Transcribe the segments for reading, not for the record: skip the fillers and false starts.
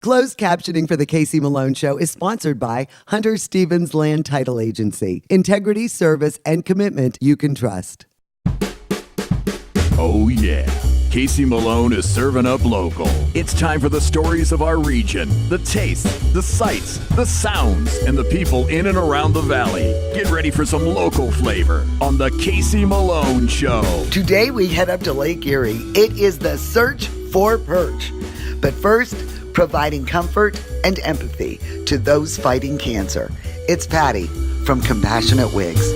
Closed captioning for The Casey Malone Show is sponsored by Hunter Stevens Land Title Agency. Integrity, service, and commitment you can trust. Oh yeah, Casey Malone is serving up local. It's time for the stories of our region, the tastes, the sights, the sounds, and the people in and around the valley. Get ready for some local flavor on The Casey Malone Show. Today we head up to Lake Erie. It is the search for perch. But first, providing comfort and empathy to those fighting cancer. It's Patty from Compassionate Wigs.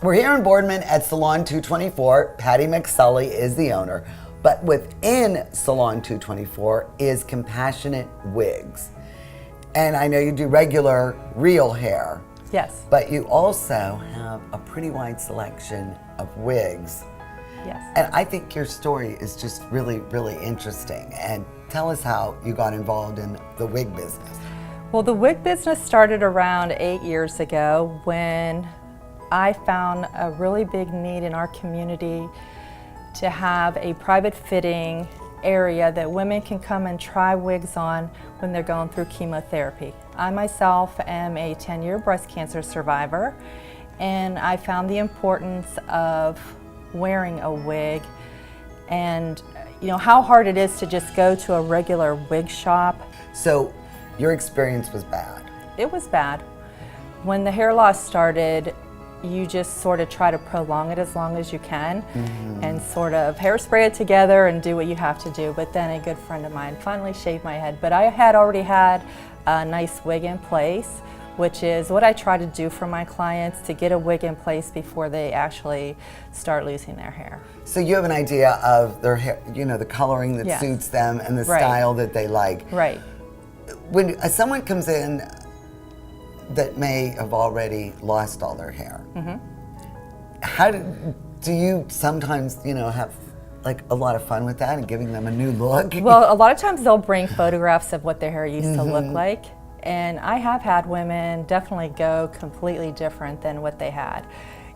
We're here in Boardman at Salon 224. Patty McSully is the owner. But within Salon 224 is Compassionate Wigs. And I know you do regular, real hair. Yes. But you also have a pretty wide selection of wigs. Yes. And I think your story is just really, really interesting. And tell us how you got involved in the wig business. Well, the wig business started around 8 years ago when I found a really big need in our community to have a private fitting area that women can come and try wigs on when they're going through chemotherapy. I myself am a 10-year breast cancer survivor, and I found the importance of wearing a wig and how hard it is to just go to a regular wig shop. So your experience was bad. It was bad. When the hair loss started, you just sort of try to prolong it as long as you can and sort of hairspray it together and do what you have to do. But then a good friend of mine finally shaved my head. But I had already had a nice wig in place, which is what I try to do for my clients, to get a wig in place before they actually start losing their hair. So you have an idea of their hair, the coloring that suits them and the style that they like. Right. When someone comes in that may have already lost all their hair, how do you sometimes, have like a lot of fun with that and giving them a new look? Well, a lot of times they'll bring photographs of what their hair used to look like. And I have had women definitely go completely different than what they had.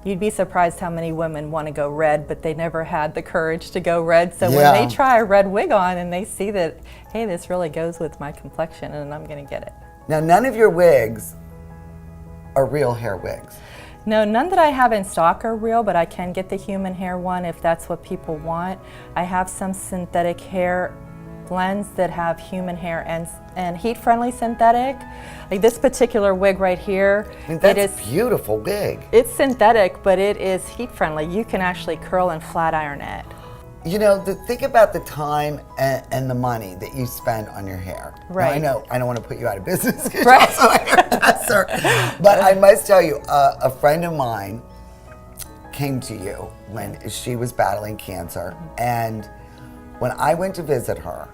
You'd be surprised how many women want to go red, but they never had the courage to go red. So when they try a red wig on and they see that, hey, this really goes with my complexion and I'm going to get it. Now, none of your wigs are real hair wigs. No, none that I have in stock are real, but I can get the human hair one if that's what people want. I have some synthetic hair blends that have human hair and heat-friendly synthetic. Like this particular wig right here. I mean, that's a beautiful wig. It's synthetic, but it is heat-friendly. You can actually curl and flat iron it. Think about the time and the money that you spend on your hair. Right. Now, I don't want to put you out of business because you're also a hairdresser. But I must tell you, a friend of mine came to you when she was battling cancer. And when I went to visit her,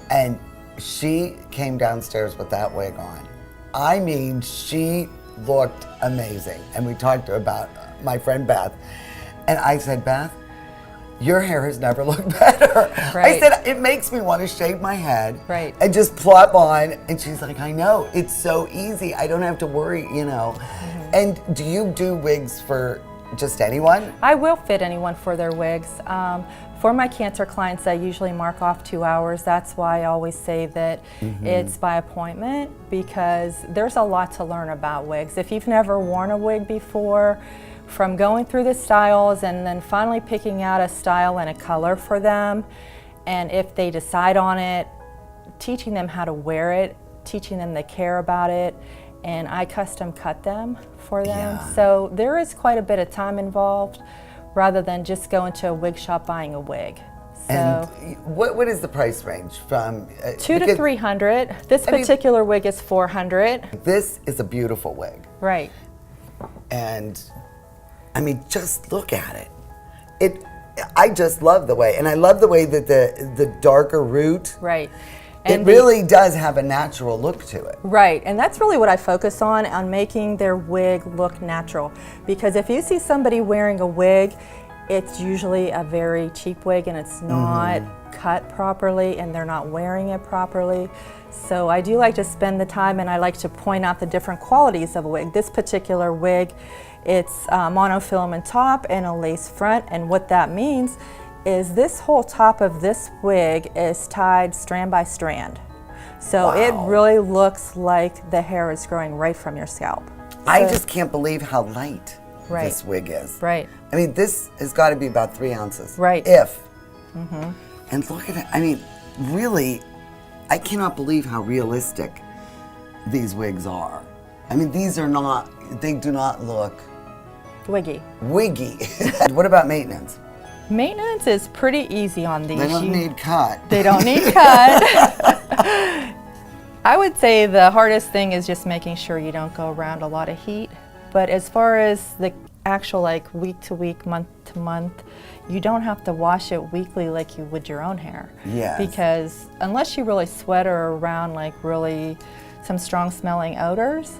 and she came downstairs with that wig on, I mean, she looked amazing. And we talked about my friend Beth. And I said, Beth, your hair has never looked better. Right. I said, it makes me want to shave my head and just plop on. And she's like, I know, it's so easy. I don't have to worry, And do you do wigs for just anyone? I will fit anyone for their wigs. For my cancer clients, I usually mark off 2 hours. That's why I always say that it's by appointment, because there's a lot to learn about wigs. If you've never worn a wig before, from going through the styles and then finally picking out a style and a color for them, and if they decide on it, teaching them how to wear it, teaching them the care about it, and I custom cut them for them. Yeah. So there is quite a bit of time involved rather than just going to a wig shop buying a wig. So And what is the price range from? $200 to $300. This particular wig is $400. This is a beautiful wig. Right. And I mean, just look at it. I just love the way, and I love the way that the darker root. Right. And it really does have a natural look to it. Right, and that's really what I focus on making their wig look natural. Because if you see somebody wearing a wig, it's usually a very cheap wig and it's not cut properly and they're not wearing it properly. So I do like to spend the time and I like to point out the different qualities of a wig. This particular wig, it's monofilament top and a lace front, and what that means is this whole top of this wig is tied strand by strand. So it really looks like the hair is growing right from your scalp. I just can't believe how light this wig is. Right. I mean, this has got to be about 3 ounces. Right. If. And look at it. I mean, really, I cannot believe how realistic these wigs are. I mean, these are not, they do not look Wiggy. wiggy. What about maintenance? Maintenance is pretty easy on these. They don't need cut. They don't need cut. I would say the hardest thing is just making sure you don't go around a lot of heat. But as far as the actual like week to week, month to month, you don't have to wash it weekly like you would your own hair. Yes. Because unless you really sweat or around like really some strong smelling odors,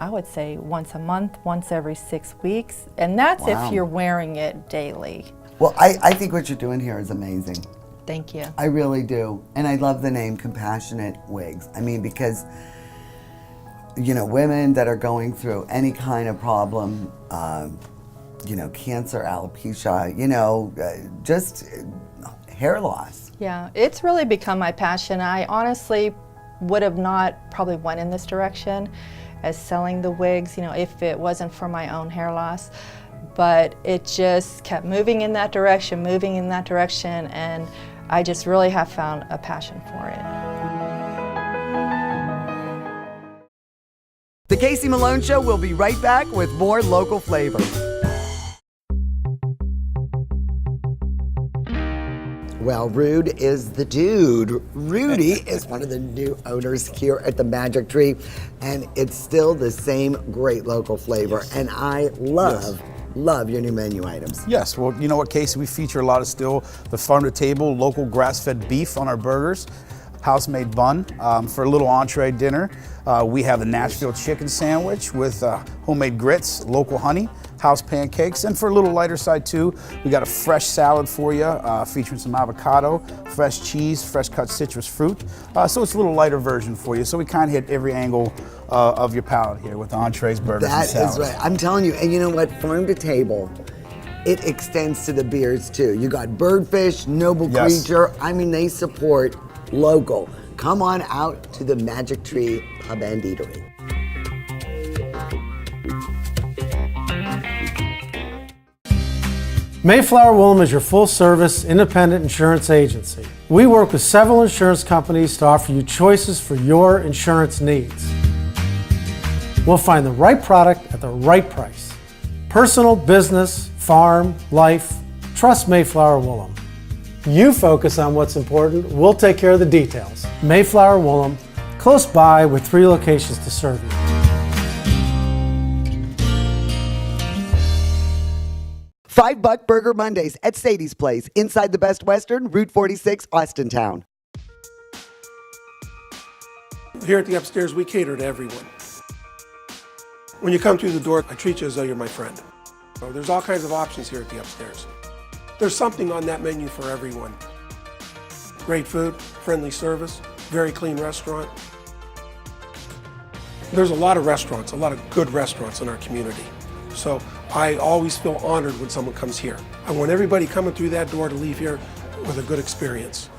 I would say once a month, once every 6 weeks. And that's if you're wearing it daily. Well, I think what you're doing here is amazing. Thank you. I really do. And I love the name Compassionate Wigs. I mean, because, you know, women that are going through any kind of problem, you know, cancer, alopecia, you know, just hair loss. Yeah, it's really become my passion. I honestly would have not probably went in this direction as selling the wigs, you know, if it wasn't for my own hair loss. But it just kept moving in that direction, and I just really have found a passion for it. The Casey Malone Show will be right back with more local flavor. Well, Rude is the dude. Rudy is one of the new owners here at the Magic Tree, and it's still the same great local flavor. Yes. And I love your new menu items. Yes, well, you know what, Casey, we feature a lot of still the farm-to-table, local grass-fed beef on our burgers, house-made bun. For a little entree dinner, we have a Nashville chicken sandwich with homemade grits, local honey, house pancakes, and for a little lighter side too, we got a fresh salad for you, featuring some avocado, fresh cheese, fresh cut citrus fruit. So it's a little lighter version for you. So we kind of hit every angle of your palate here with entrees, burgers, and salads. That is right. I'm telling you, and you know what? Farm to table, it extends to the beers too. You got Birdfish, Noble Creature. I mean, they support local. Come on out to the Magic Tree Pub and Eatery. Mayflower Woolham is your full-service, independent insurance agency. We work with several insurance companies to offer you choices for your insurance needs. We'll find the right product at the right price. Personal, business, farm, life. Trust Mayflower Woolham. You focus on what's important, we'll take care of the details. Mayflower Woolham, close by with 3 locations to serve you. $5 Burger Mondays at Sadie's Place, inside the Best Western, Route 46, Austintown. Here at the Upstairs, we cater to everyone. When you come through the door, I treat you as though you're my friend. So there's all kinds of options here at the Upstairs. There's something on that menu for everyone. Great food, friendly service, very clean restaurant. There's a lot of restaurants, a lot of good restaurants in our community. So I always feel honored when someone comes here. I want everybody coming through that door to leave here with a good experience.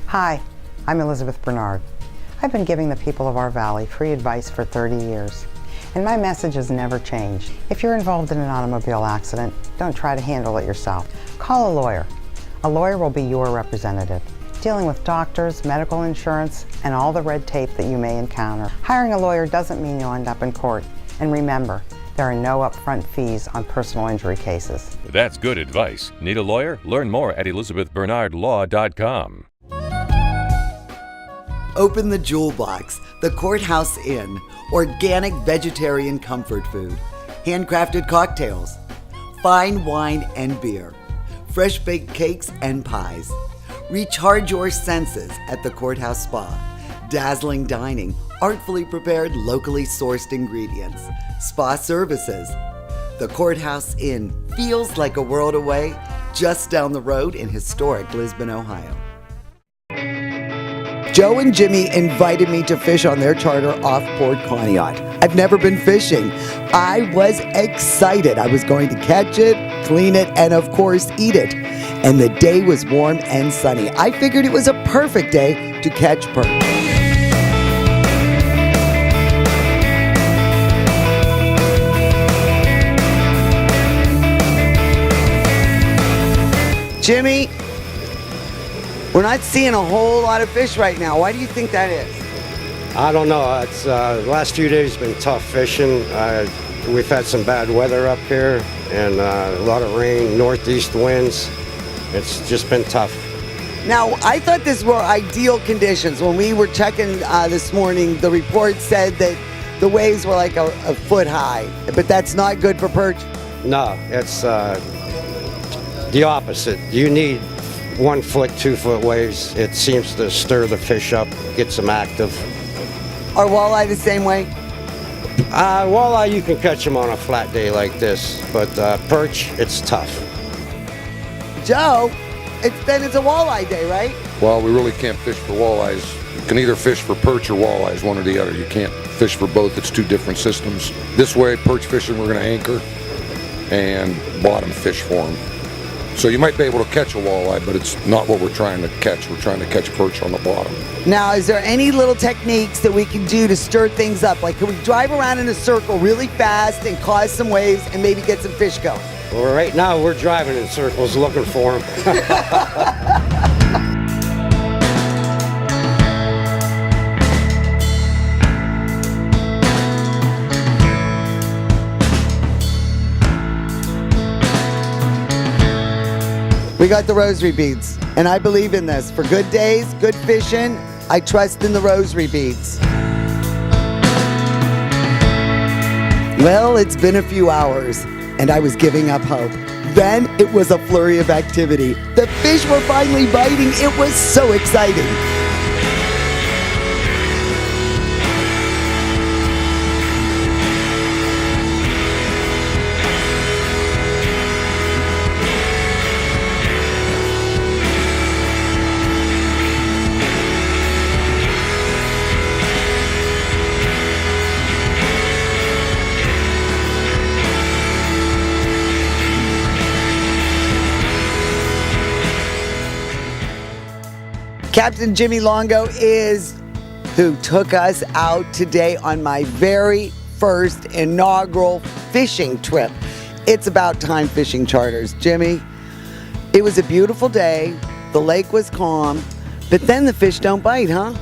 Hi, I'm Elizabeth Bernard. I've been giving the people of our valley free advice for 30 years, and my message has never changed. If you're involved in an automobile accident, don't try to handle it yourself. Call a lawyer. A lawyer will be your representative, dealing with doctors, medical insurance, and all the red tape that you may encounter. Hiring a lawyer doesn't mean you'll end up in court, and remember, there are no upfront fees on personal injury cases. That's good advice. Need a lawyer? Learn more at ElizabethBernardLaw.com. Open the Jewel Box, the Courthouse Inn, organic vegetarian comfort food, handcrafted cocktails, fine wine and beer, fresh baked cakes and pies. Recharge your senses at the Courthouse Spa. Dazzling dining, artfully prepared, locally sourced ingredients, spa services. The Courthouse Inn feels like a world away just down the road in historic Lisbon, Ohio. Joe and Jimmy invited me to fish on their charter off Port Conneaut. I've never been fishing. I was excited. I was going to catch it, clean it, and of course eat it. And the day was warm and sunny. I figured it was a perfect day to catch perch. Jimmy, we're not seeing a whole lot of fish right now. Why do you think that is? I don't know. It's the last few days been tough fishing. We've had some bad weather up here and a lot of rain, northeast winds. It's just been tough. Now, I thought these were ideal conditions. When we were checking this morning, the report said that the waves were like a foot high, but that's not good for perch. No, it's the opposite. You need 1 foot, 2 foot waves. It seems to stir the fish up, gets them active. Are walleye the same way? Walleye, you can catch them on a flat day like this, but perch, it's tough. Joe, it's a walleye day, right? Well, we really can't fish for walleyes. You can either fish for perch or walleyes, one or the other. You can't fish for both. It's two different systems. This way, perch fishing, we're going to anchor and bottom fish for them. So you might be able to catch a walleye, but it's not what we're trying to catch. We're trying to catch perch on the bottom. Now, is there any little techniques that we can do to stir things up? Like, can we drive around in a circle really fast and cause some waves and maybe get some fish going? Well, right now we're driving in circles looking for them. We got the rosary beads, and I believe in this. For good days, good fishing, I trust in the rosary beads. Well, it's been a few hours, and I was giving up hope. Then it was a flurry of activity. The fish were finally biting. It was so exciting. Captain Jimmy Longo is who took us out today on my very first inaugural fishing trip. It's About Time Fishing Charters. Jimmy, it was a beautiful day. The lake was calm, but then the fish don't bite, huh?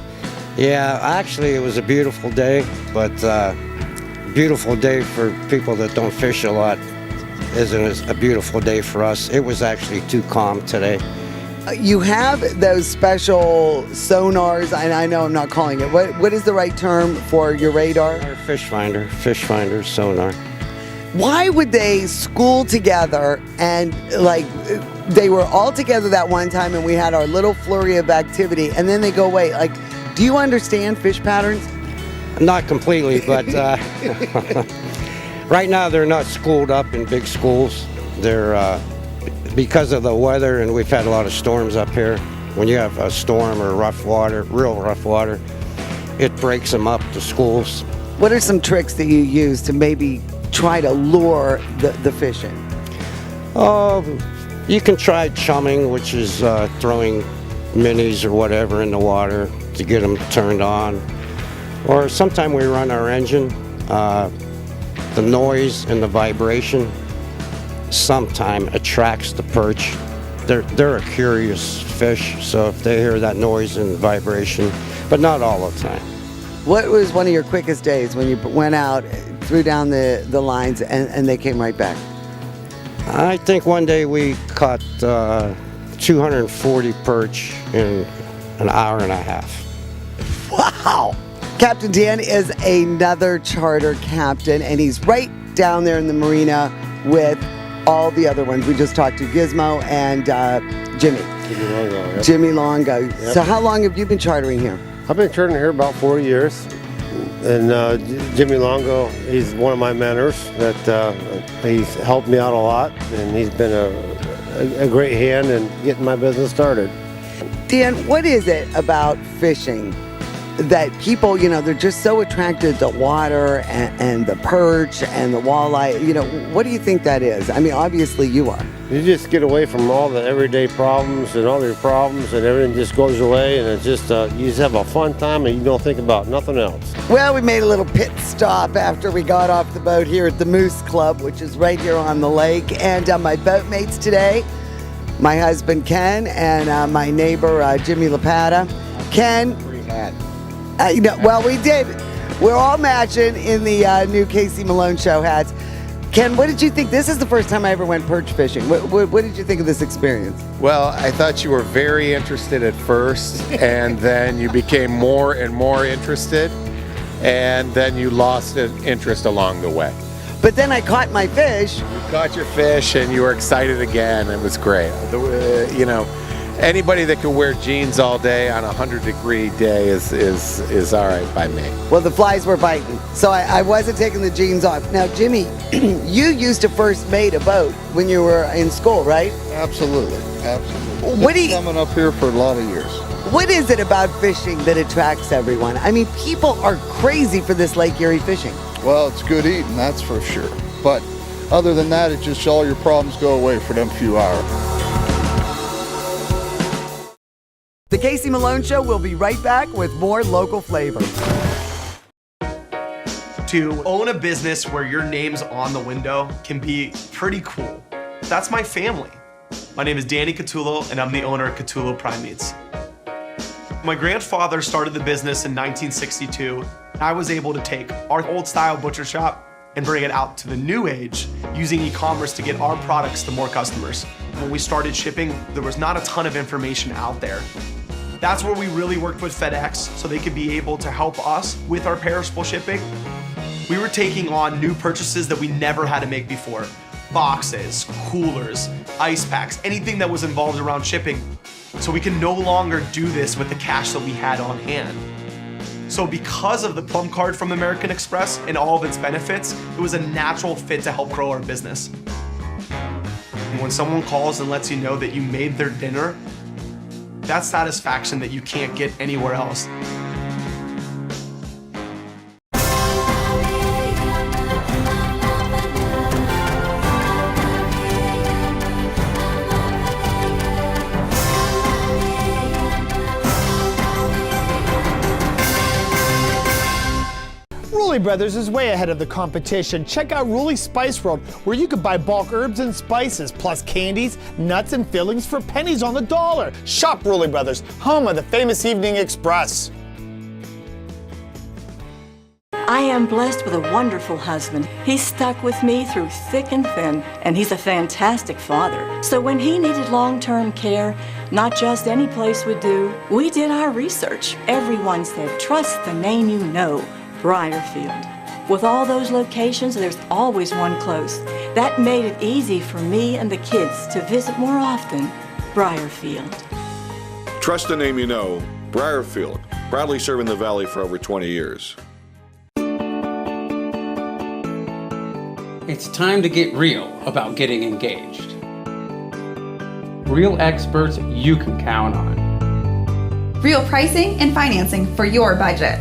Yeah, actually it was a beautiful day, but beautiful day for people that don't fish a lot isn't a beautiful day for us. It was actually too calm today. You have those special sonars, and I know I'm not calling it. What is the right term for your radar? Our fish finder, sonar. Why would they school together and like they were all together that one time and we had our little flurry of activity and then they go away? Like, do you understand fish patterns? Not completely, but right now they're not schooled up in big schools. They're because of the weather, and we've had a lot of storms up here. When you have a storm or rough water, real rough water, it breaks them up to schools. What are some tricks that you use to maybe try to lure the fish in? You can try chumming, which is throwing minis or whatever in the water to get them turned on. Or sometimes we run our engine. The noise and the vibration sometimes attracts the perch. They're a curious fish, so if they hear that noise and vibration, but not all the time. What was one of your quickest days when you went out, threw down the lines, and they came right back? I think one day we caught 240 perch in an hour and a half. Wow! Captain Dan is another charter captain, and he's right down there in the marina with all the other ones. We just talked to Gizmo and Jimmy. Jimmy Longo, yep. Jimmy Longo. Yep. So how long have you been chartering here? I've been chartering here about 40 years. And Jimmy Longo, he's one of my mentors that he's helped me out a lot. And he's been a great hand in getting my business started. Dan, what is it about fishing that people, they're just so attracted to water and the perch and the walleye? What do you think that is? I mean, obviously you are. You just get away from all the everyday problems and all your problems, and everything just goes away, and it's just you just have a fun time and you don't think about nothing else. Well, we made a little pit stop after we got off the boat here at the Moose Club, which is right here on the lake. And my boatmates today, my husband Ken and my neighbor Jimmy LaPata. Ken, well, we did. We're all matching in the new Casey Malone Show hats. Ken, what did you think? This is the first time I ever went perch fishing. What did you think of this experience? Well, I thought you were very interested at first, and then you became more and more interested, and then you lost interest along the way. But then I caught my fish. You caught your fish, and you were excited again. It was great. Anybody that could wear jeans all day on a 100-degree day is all right by me. Well, the flies were biting, so I wasn't taking the jeans off. Now, Jimmy, you used to first mate a boat when you were in school, right? Absolutely. What are you coming up here for a lot of years? What is it about fishing that attracts everyone? I mean, people are crazy for this Lake Erie fishing. Well, it's good eating, that's for sure. But other than that, it just all your problems go away for them few hours. The Casey Malone Show will be right back with more local flavor. To own a business where your name's on the window can be pretty cool. That's my family. My name is Danny Catullo, and I'm the owner of Catullo Prime Meats. My grandfather started the business in 1962. I was able to take our old style butcher shop and bring it out to the new age using e-commerce to get our products to more customers. When we started shipping, there was not a ton of information out there. That's where we really worked with FedEx so they could be able to help us with our perishable shipping. We were taking on new purchases that we never had to make before. Boxes, coolers, ice packs, anything that was involved around shipping. So we can no longer do this with the cash that we had on hand. So because of the Plum Card from American Express and all of its benefits, it was a natural fit to help grow our business. And when someone calls and lets you know that you made their dinner, that's satisfaction that you can't get anywhere else. Rulli Brothers is way ahead of the competition. Check out Rulli Spice World, where you can buy bulk herbs and spices, plus candies, nuts, and fillings for pennies on the dollar. Shop Rulli Brothers, home of the famous Evening Express. I am blessed with a wonderful husband. He's stuck with me through thick and thin, and he's a fantastic father. So when he needed long-term care, not just any place would do, we did our research. Everyone said, trust the name you know. Briarfield. With all those locations, there's always one close. That made it easy for me and the kids to visit more often. Briarfield. Trust the name you know. Briarfield. Proudly serving the Valley for over 20 years. It's time to get real about getting engaged. Real experts you can count on. Real pricing and financing for your budget.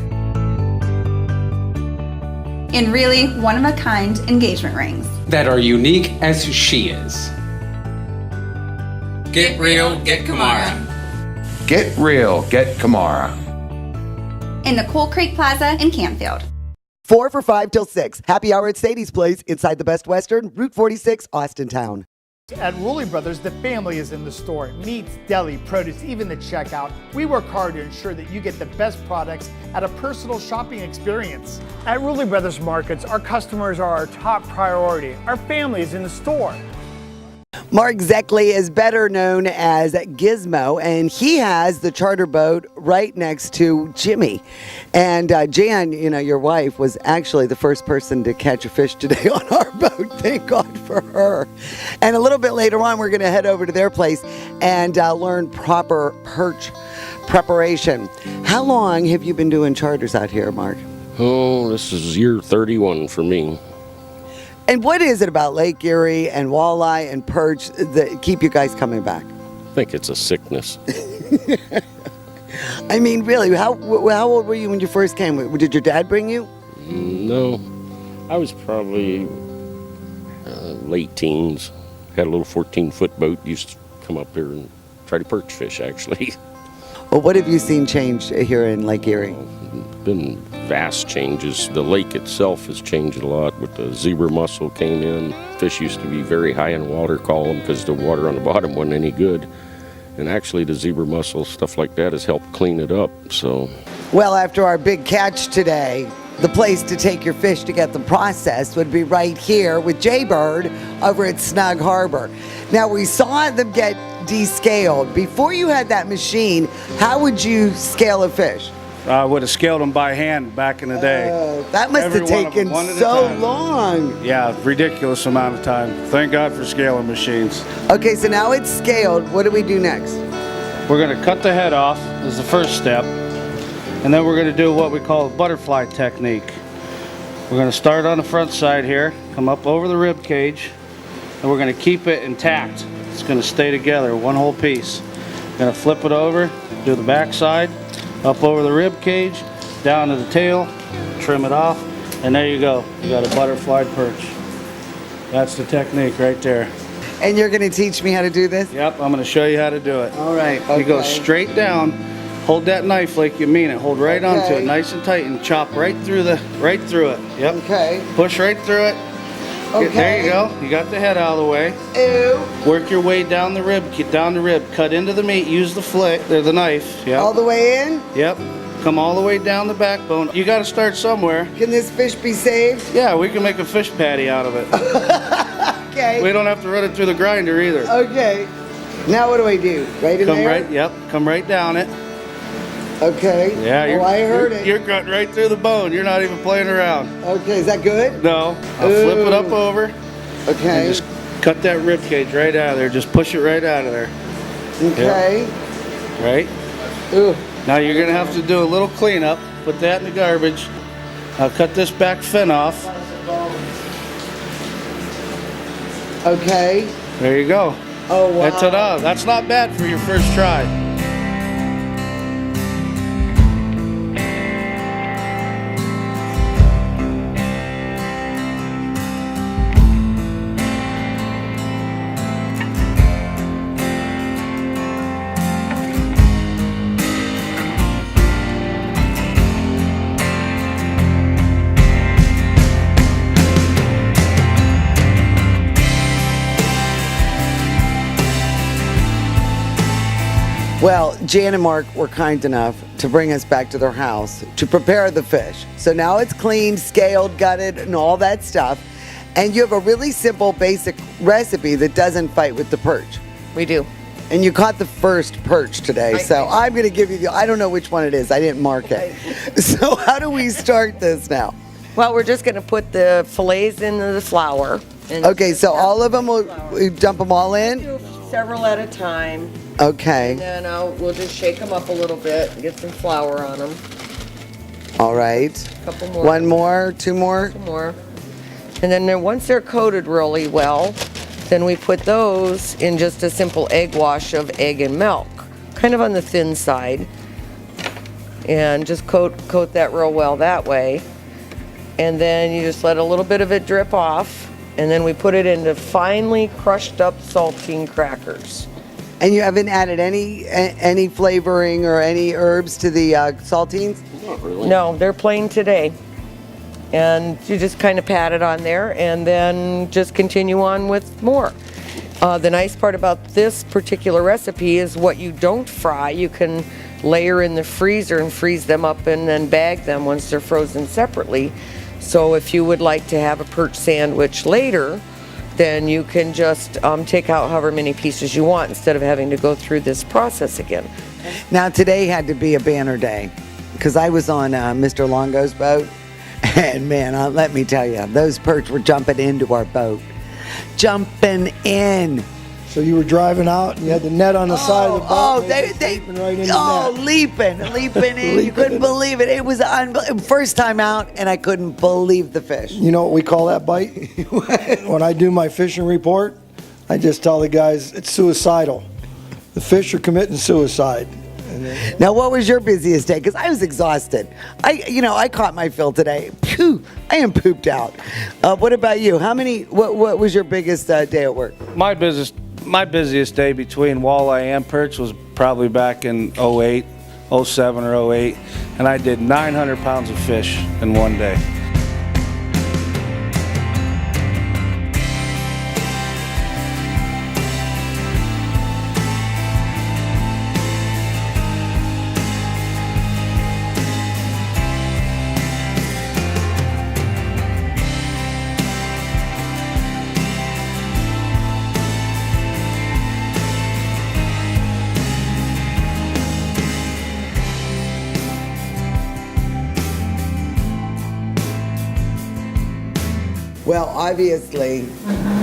And really one-of-a-kind engagement rings that are unique as she is. Get real, get Kamara. Get real, get Kamara. In the Coal Creek Plaza in Canfield. 4 for $5 till 6. Happy hour at Sadie's Place inside the Best Western, Route 46, Austintown. At Rulli Brothers, the family is in the store. Meats, deli, produce, even the checkout. We work hard to ensure that you get the best products at a personal shopping experience. At Rulli Brothers Markets, our customers are our top priority. Our family is in the store. Mark Zeckley is better known as Gizmo, and he has the charter boat right next to Jimmy. And Jan, your wife, was actually the first person to catch a fish today on our boat. Thank God for her. And a little bit later on, we're going to head over to their place and learn proper perch preparation. How long have you been doing charters out here, Mark? Oh, this is year 31 for me. And what is it about Lake Erie and walleye and perch that keep you guys coming back? I think it's a sickness. I mean, really, how old were you when you first came? Did your dad bring you? No, I was probably late teens. Had a little 14-foot boat. Used to come up here and try to perch fish, actually. Well, what have you seen change here in Lake Erie? Been vast changes. The lake itself has changed a lot. With the zebra mussel came in, fish used to be very high in water column because the water on the bottom wasn't any good. And actually the zebra mussel, stuff like that, has helped clean it up. So, well, after our big catch today, the place to take your fish to get them processed would be right here with Jaybird over at Snug Harbor. Now, we saw them get descaled. Before you had that machine, how would you scale a fish? I would have scaled them by hand back in the day. That must have taken so long. Yeah, ridiculous amount of time. Thank God for scaling machines. Okay, so now it's scaled. What do we do next? We're going to cut the head off as the first step. And then we're going to do what we call a butterfly technique. We're going to start on the front side here, come up over the rib cage, and we're going to keep it intact. It's going to stay together, one whole piece. Going to flip it over, do the back side, up over the rib cage, down to the tail, trim it off, and there you go. You got a butterfly perch. That's the technique right there. And you're going to teach me how to do this? Yep, I'm going to show you how to do it. All right. Okay. You go straight down, hold that knife like you mean it. Hold right onto it, nice and tight, and chop right through it. Yep. Okay. Push right through it. Okay. There you go. You got the head out of the way. Ew. Work your way down the rib. Cut into the meat. Use the flick, or the knife. Yep. All the way in? Yep. Come all the way down the backbone. You got to start somewhere. Can this fish be saved? Yeah, we can make a fish patty out of it. Okay. We don't have to run it through the grinder either. Okay. Now what do I do? Right in there? Yep. Come right down it. Okay. Yeah, I heard it. You're cutting right through the bone. You're not even playing around. Okay, is that good? No. I'll flip it up over. Okay. And just cut that rib cage right out of there. Just push it right out of there. Okay. Yep. Right? Ooh. Now you're going to have to do a little cleanup. Put that in the garbage. I'll cut this back fin off. Okay. There you go. Oh, wow. Ta-da. That's not bad for your first try. Well, Jan and Mark were kind enough to bring us back to their house to prepare the fish. So now it's cleaned, scaled, gutted, and all that stuff. And you have a really simple, basic recipe that doesn't fight with the perch. We do. And you caught the first perch today, so I'm going to give you I don't know which one it is. I didn't mark it. So how do we start this now? Well, we're just going to put the fillets into the flour. Okay, so all of them, we dump them all in? Several at a time. Okay. And then we'll just shake them up a little bit and get some flour on them. All right. A couple more. One more, two more? Two more. And then once they're coated really well, then we put those in just a simple egg wash of egg and milk, kind of on the thin side. And just coat that real well that way. And then you just let a little bit of it drip off. And then we put it into finely crushed up saltine crackers. And you haven't added any flavoring or any herbs to the saltines? Not really. No, they're plain today. And you just kind of pat it on there and then just continue on with more. The nice part about this particular recipe is what you don't fry, you can layer in the freezer and freeze them up and then bag them once they're frozen separately. So if you would like to have a perch sandwich later, then you can just take out however many pieces you want instead of having to go through this process again. Now today had to be a banner day because I was on Mr. Longo's boat, and man, let me tell you, those perch were jumping into our boat. Jumping in. So you were driving out and you had the net on the side of the boat. Leaping in. You couldn't believe it. It was first time out, and I couldn't believe the fish. You know what we call that bite? When I do my fishing report, I just tell the guys it's suicidal. The fish are committing suicide. Now, what was your busiest day? Because I was exhausted. I caught my fill today. Phew, I am pooped out. What about you? What was your biggest day at work? My busiest day between walleye and perch was probably back in 08, 07 or 08, and I did 900 pounds of fish in one day. Well, obviously,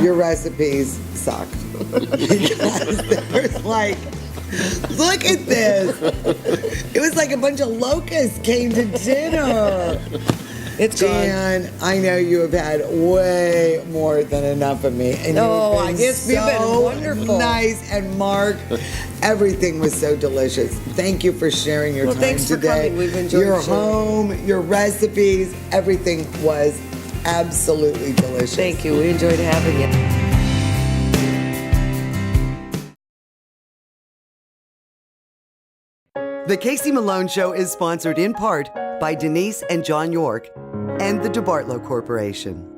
your recipes sucked. Because there was like, look at this. It was like a bunch of locusts came to dinner. It's Jan, I know you have had way more than enough of me. And I guess you've been wonderful. Nice. And Mark, everything was so delicious. Thank you for sharing your time thanks today. for coming. We've enjoyed your sharing. home, your recipes, everything was absolutely delicious. Thank you. We enjoyed having you. The Casey Malone Show is sponsored in part by Denise and John York and the DeBartolo Corporation.